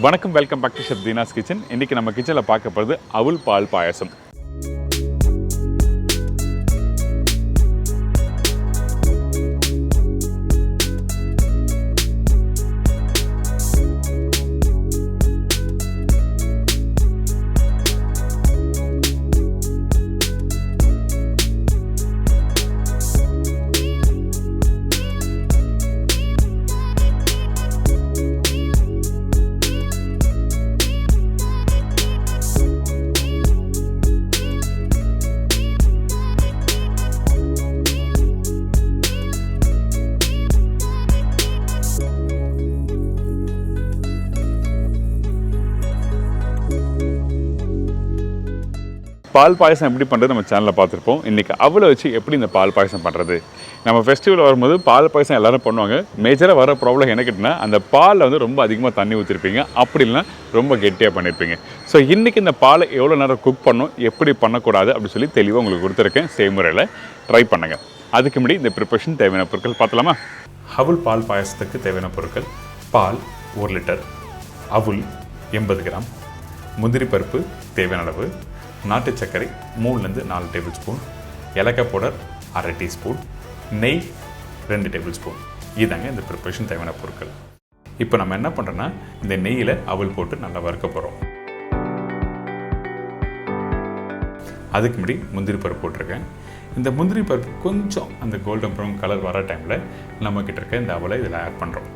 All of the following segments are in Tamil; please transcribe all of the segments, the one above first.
வணக்கம், welcome back to chef Deena's kitchen. இன்றைக்கி நம்ம கிச்சனில் பார்க்க போகிறது அவுல் பால் பாயாசம். பால் பாயசம் எப்படி பண்ணுறது நம்ம சேனலில் பார்த்துருப்போம். இன்றைக்கி அவளை வச்சு எப்படி இந்த பால் பாயசம் பண்ணுறது. நம்ம ஃபெஸ்டிவல் வரும்போது பால் பாயசம் எல்லோரும் பண்ணுவாங்க. மேஜராக வர ப்ராப்ளம் என்ன கேட்டிங்கன்னா, அந்த பாலில் வந்து ரொம்ப அதிகமாக தண்ணி ஊற்றிருப்பீங்க, அப்படி இல்லைனா ரொம்ப கெட்டியாக பண்ணியிருப்பீங்க. ஸோ இன்றைக்கி இந்த பாலை எவ்வளோ நேரம் குக் பண்ணணும், எப்படி பண்ணக்கூடாது அப்படி சொல்லி தெளிவாக உங்களுக்கு கொடுத்துருக்கேன். செய்முறையில் ட்ரை பண்ணுங்கள். அதுக்கு முன்னாடி இந்த ப்ரிப்பரேஷன் தேவையான பொருட்கள் பார்த்தலாமா? அவுல் பால் பாயசத்துக்கு தேவையான பொருட்கள்: பால் 1 லிட்டர், அவுல் 80 கிராம், முந்திரி பருப்பு தேவையான அளவு, நாட்டு சர்க்கரை 3லேருந்து 4 டேபிள் ஸ்பூன், ஏலக்காய் பவுடர் 1/2 டீஸ்பூன், நெய் 2 டேபிள் ஸ்பூன். இதாங்க இந்த ப்ரிப்பரேஷன் தேவையான பொருட்கள். இப்போ நம்ம என்ன பண்ணுறோன்னா, இந்த நெய்யில் அவல் போட்டு நல்லா வறுக்க போகிறோம். அதுக்கு முன்னாடி முந்திரி பருப்பு போட்டிருக்கேன். இந்த முந்திரி பருப்பு கொஞ்சம் அந்த கோல்டன் ப்ரௌன் கலர் வர டைமில் நம்மக்கிட்ட இருக்க இந்த அவலை இதில் ஆட் பண்ணுறோம்.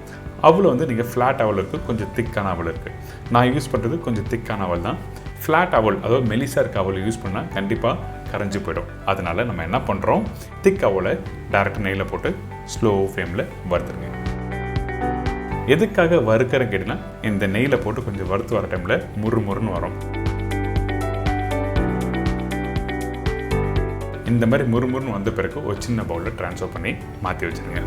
அவல் வந்து நீங்கள் ஃப்ளாட் அவல் இருக்குது, கொஞ்சம் திக்கான அவல் இருக்குது. நான் யூஸ் பண்ணுறது கொஞ்சம் திக்கான அவல் தான். ஃப்ளாட் அவல், அதாவது மெலிசாக இருக்க அவல் யூஸ் பண்ணால் கண்டிப்பாக கரைஞ்சி போயிடும். அதனால் நம்ம என்ன பண்ணுறோம், திக் அவலை டேரெக்டாக நெய்யில் போட்டு ஸ்லோ ஃப்ளேமில் வறுத்துருங்க. எதுக்காக வறுக்கிறேன்னு கேட்டிங்கன்னா, இந்த நெய்யில் போட்டு கொஞ்சம் வறுத்து வர டைமில் முறுமுறுன்னு வரும். இந்த மாதிரி முறுமுறுன்னு வந்த பிறகு ஒரு சின்ன பவுலில் ட்ரான்ஸ்ஃபர் பண்ணி மாற்றி வச்சுருங்க.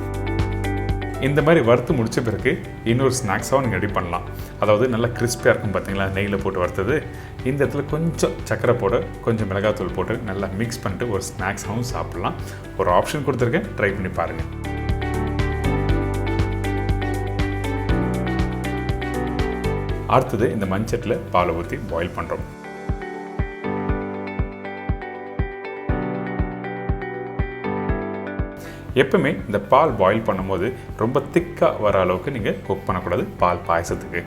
இந்த மாதிரி வறுத்து முடித்த பிறகு இன்னொரு ஸ்நாக்ஸாகவும் நீங்கள் ரெடி பண்ணலாம். அதாவது நல்லா கிறிஸ்பியாக இருக்கும் பார்த்தீங்களா, நெய்யில் போட்டு வறுத்தது. இந்த இடத்துல கொஞ்சம் சர்க்கரை போட்டு, கொஞ்சம் மிளகாத்தூள் போட்டு நல்லா மிக்ஸ் பண்ணிட்டு ஒரு ஸ்நாக்ஸாகவும் சாப்பிட்லாம். ஒரு ஆப்ஷன் கொடுத்துருக்கேன், ட்ரை பண்ணி பாருங்கள். அடுத்தது இந்த மண்சட்டில் பாலை ஊற்றி பாயில் பண்ணுறோம். எப்பவுமே இந்த பால் பாயில் பண்ணும்போது ரொம்ப திக்காக வர அளவுக்கு நீங்கள் குக் பண்ணக்கூடாது. பால் பாயசத்துக்கு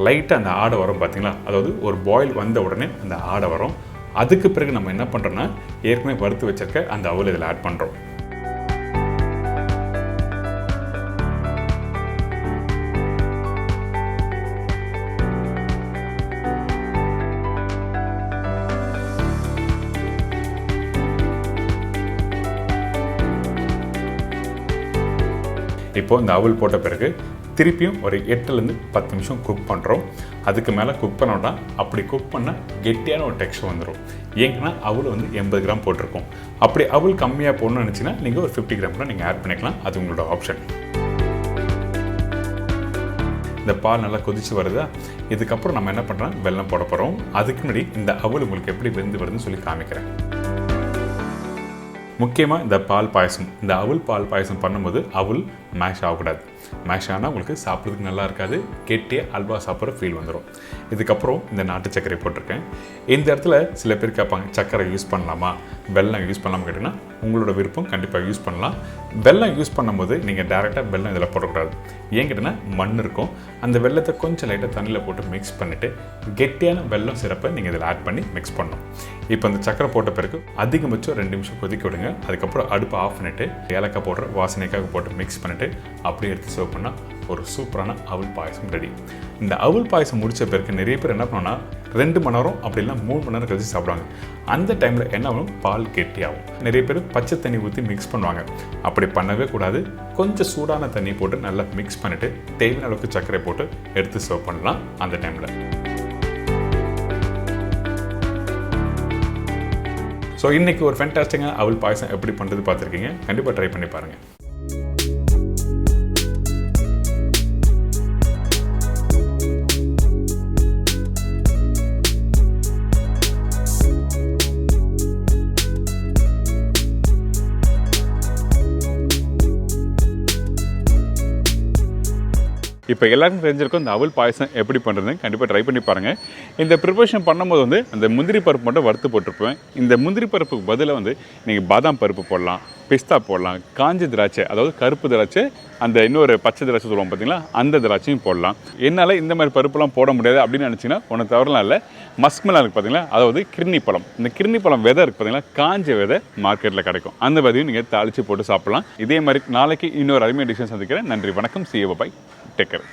லைட்டாக அந்த ஆடை வரும் பார்த்தீங்களா, அதாவது ஒரு பாயில் வந்த உடனே அந்த ஆடை வரும். அதுக்கு பிறகு நம்ம என்ன பண்ணுறோன்னா, ஏற்கனவே வறுத்து வச்சிருக்க அந்த அவல் இதில் ஆட் பண்ணுறோம். இப்போது இந்த அவல் போட்ட பிறகு திருப்பியும் ஒரு 8லேருந்து 10 நிமிஷம் குக் பண்ணுறோம். அதுக்கு மேலே குக் பண்ணோன்னா, அப்படி குக் பண்ணால் கெட்டியான ஒரு டெக்ஸ்சர் வந்துடும். ஏங்கன்னா அவல் வந்து 80 கிராம் போட்டிருக்கோம். அப்படி அவல் கம்மியாக போடணும்னு நினச்சிங்கன்னா நீங்கள் ஒரு 50 கிராம் கூட நீங்கள் ஆட் பண்ணிக்கலாம். அது உங்களோட ஆப்ஷன். இந்த பால் நல்லா கொதிச்சு வருதா, இதுக்கப்புறம் நம்ம என்ன பண்ணுறோம், வெல்லம் போட போகிறோம். அதுக்கு முன்னாடி இந்த அவல் உங்களுக்கு எப்படி வெந்து வருதுன்னு சொல்லி காமிக்கிறேன். முக்கியமாக இந்த பால் பாயசம், இந்த அவுல் பால் பாயசம் பண்ணும்போது அவல் மேஷ் ஆகக்கூடாது. மேஷ் ஆனால் உங்களுக்கு சாப்பிட்றதுக்கு நல்லா இருக்காது, கெட்டியாக அல்வா சாப்பிட்ற ஃபீல் வந்துடும். இதுக்கப்புறம் இந்த நாட்டு சர்க்கரை போட்டிருக்கேன். இந்த இடத்துல சில பேர் கேட்பாங்க, சர்க்கரை யூஸ் பண்ணலாமா, வெல்லம் யூஸ் பண்ணலாமா கேட்டிங்கன்னா, உங்களோட விருப்பம், கண்டிப்பாக யூஸ் பண்ணலாம். வெல்லம் யூஸ் பண்ணும்போது நீங்கள் டேரெக்டாக வெல்லம் இதில் போடக்கூடாது. ஏன் கேட்டிங்கன்னா, மண் இருக்கும். அந்த வெல்லத்தை கொஞ்சம் லைட்டாக தண்ணியில் போட்டு மிக்ஸ் பண்ணிவிட்டு கெட்டியான வெல்லம் சிறப்பை நீங்கள் இதில் ஆட் பண்ணி மிக்ஸ் பண்ணணும். இப்போ அந்த சர்க்கரை போட்ட பிறகு அதிகபட்சம் 2 நிமிஷம் கொதிக்க விடுங்க. அதுக்கப்புறம் அடுப்பை ஆஃப் பண்ணிவிட்டு ஏலக்காய் போடுற வாசனைக்காக போட்டு மிக்ஸ் பண்ணிவிட்டு அப்படியே எடுத்து சர்வ் பண்ணால் ஒரு சூப்பரான அவல் பாயசம் ரெடி. இந்த அவல் பாயசம் முடித்த பிறகு நிறைய பேர் என்ன பண்ணுவோன்னா, 2 மணி நேரம் அப்படி இல்லை 3 மணி நேரம் கழிச்சு சாப்பிடுவாங்க. அந்த டைமில் என்ன ஆகும், பால் கெட்டியாகும். நிறைய பேர் பச்சை தண்ணி ஊற்றி மிக்ஸ் பண்ணுவாங்க. அப்படி பண்ணவே கூடாது. கொஞ்சம் சூடான தண்ணி போட்டு நல்லா மிக்ஸ் பண்ணிவிட்டு தேவையான அளவுக்கு சர்க்கரை போட்டு எடுத்து சர்வ் பண்ணலாம் அந்த டைமில். ஸோ இன்றைக்கி ஒரு ஃபேண்டாஸ்டிக்கான அவல் பாயசம் எப்படி பண்ணுறது பார்த்துருக்கீங்க. கண்டிப்பாக ட்ரை பண்ணி பாருங்கள். இப்போ எல்லாருக்கும் தெரிஞ்சிருக்கும் இந்த அவல் பாயசம் எப்படி பண்ணுறதுன்னு கண்டிப்பாக ட்ரை பண்ணி பாருங்கள். இந்த ப்ரிப்பரேஷன் பண்ணும்போது வந்து அந்த முந்திரி பருப்பு மட்டும் வறுத்து போட்டிருப்பேன். இந்த முந்திரி பருப்புக்கு பதிலாக வந்து நீங்கள் பாதாம் பருப்பு போடலாம், பிஸ்தா போடலாம், காஞ்ச திராட்சை, அதாவது கருப்பு திராட்சை, அந்த இன்னொரு பச்சை திராட்சை சொல்லுவோம் பார்த்தீங்களா, அந்த திராட்சையும் போடலாம். என்னால் இந்த மாதிரி பருப்புலாம் போட முடியாது அப்படின்னு நினச்சிங்கன்னா ஒன்று தவறலாம் இல்லை. மஸ்க்மெல்லாம் இருக்குது பார்த்தீங்களா, அதாவது கிர்னி பழம். இந்த கிர்னி பழம் விதை இருக்குது பார்த்தீங்களா, காஞ்ச விதை மார்க்கெட்டில் கிடைக்கும். அந்த விதையும் நீங்கள் தாளித்து போட்டு சாப்பிட்லாம். இதே மாதிரி நாளைக்கு இன்னொரு அருமையான டிஷ்ஷன் சந்திக்கிறேன். நன்றி, வணக்கம், see you, bye, take care.